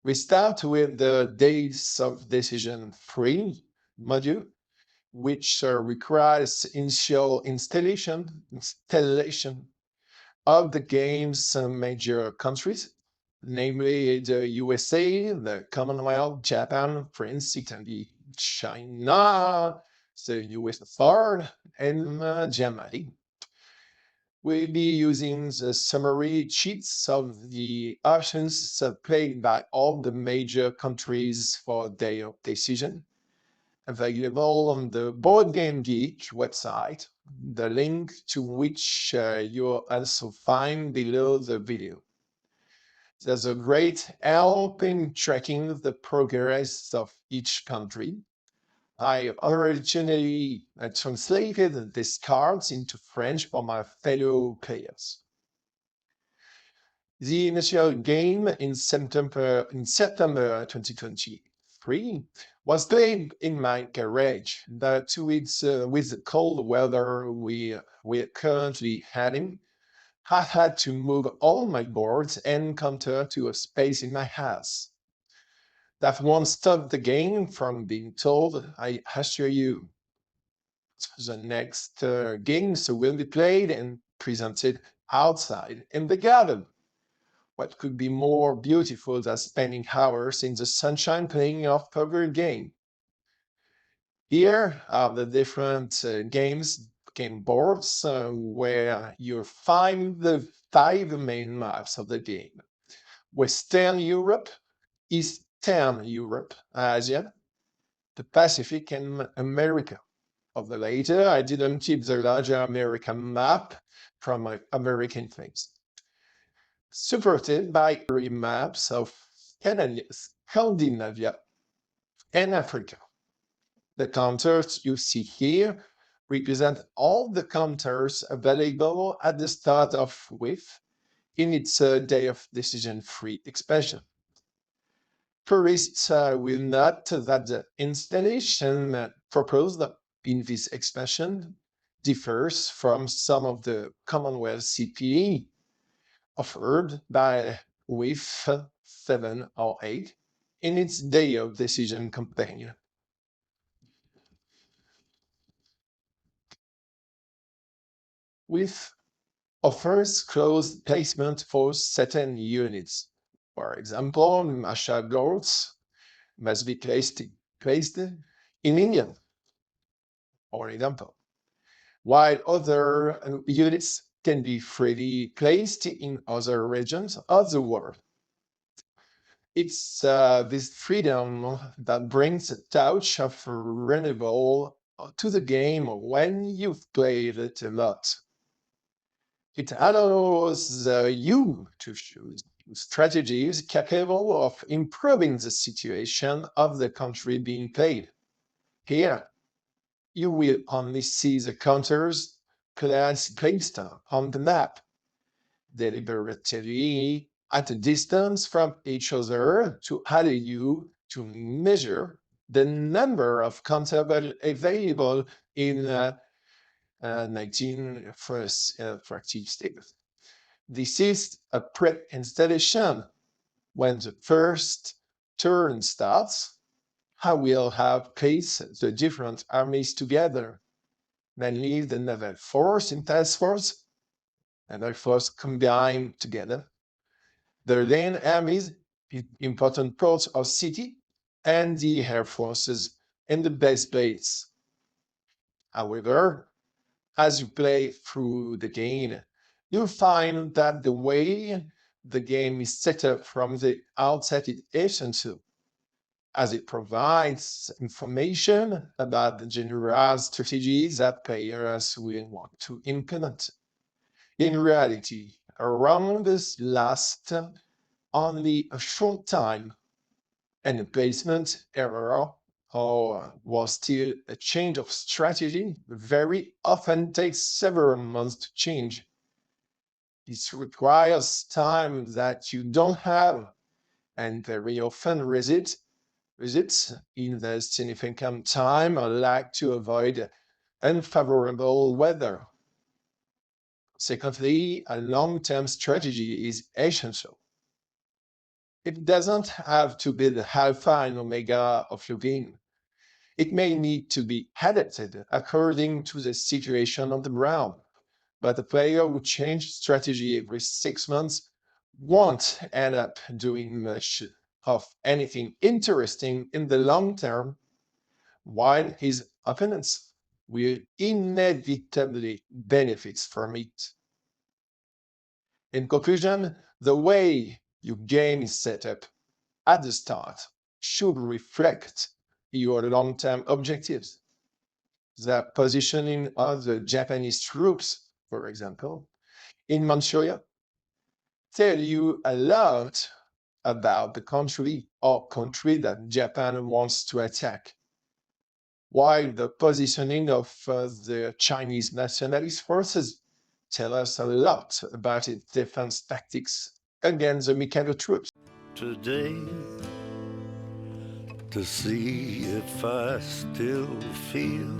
We start with the days of decision free module, which requires initial installation of the game's major countries, namely the USA, the Commonwealth, Japan, France, Italy, China, the USSR, and Germany. We'll be using the summary sheets of the options played by all the major countries for their decision, available on the Board Game Geek website, the link to which you'll also find below the video. There's a great help in tracking the progress of each country. I originally translated these cards into French for my fellow players. The initial game in September 2023 was played in my garage, but with the cold weather we're currently having, I had to move all my boards and counter to a space in my house. That won't stop the game from being told, I assure you. The next games will be played and presented outside in the garden. What could be more beautiful than spending hours in the sunshine playing your favorite game? Here are the different game boards, where you find the five main maps of the game: Western Europe, Eastern Europe, Asia, the Pacific, and America. Of the latter, I didn't keep the larger American map from my American face. Supported by three maps of Scandinavia and Africa. The counters you see here represent all the counters available at the start of with in its day of decision-free expansion. Tourists will note that the installation proposed in this expansion differs from some of the Commonwealth CPE offered by WIF 7 or 8 in its day of decision campaign. WIF offers closed placement for certain units. For example, Masha goals must be placed in India, for example, while other units can be freely placed in other regions of the world. It's this freedom that brings a touch of renewal to the game when you've played it a lot. It allows you to choose strategies capable of improving the situation of the country being played. Here, you will only see the counters placed on the map, deliberately at a distance from each other to allow you to measure the number of counters available in 19 first fractive states. This is a pre-installation. When the first turn starts, I will have placed the different armies together, mainly the naval force and task force, and air force combined together, the land armies, important ports of city, and the air forces and the base. However, as you play through the game, you'll find that the way the game is set up from the outset is essential, as it provides information about the general strategies that players will want to implement. In reality, rounds last only a short time, and the placement error or was still a change of strategy very often takes several months to change. This requires time that you don't have, and very often results in the significant time or lack to avoid unfavorable weather. Secondly, a long-term strategy is essential. It doesn't have to be the alpha and omega of your game. It may need to be adapted according to the situation on the ground. But a player who changes strategy every 6 months won't end up doing much of anything interesting in the long term, while his opponents will inevitably benefit from it. In conclusion, the way your game is set up at the start should reflect your long-term objectives. The positioning of the Japanese troops, for example, in Manchuria, tell you a lot about the country or country that Japan wants to attack, while the positioning of the Chinese nationalist forces tell us a lot about its defense tactics against the Mikado troops. Today to see if I still feel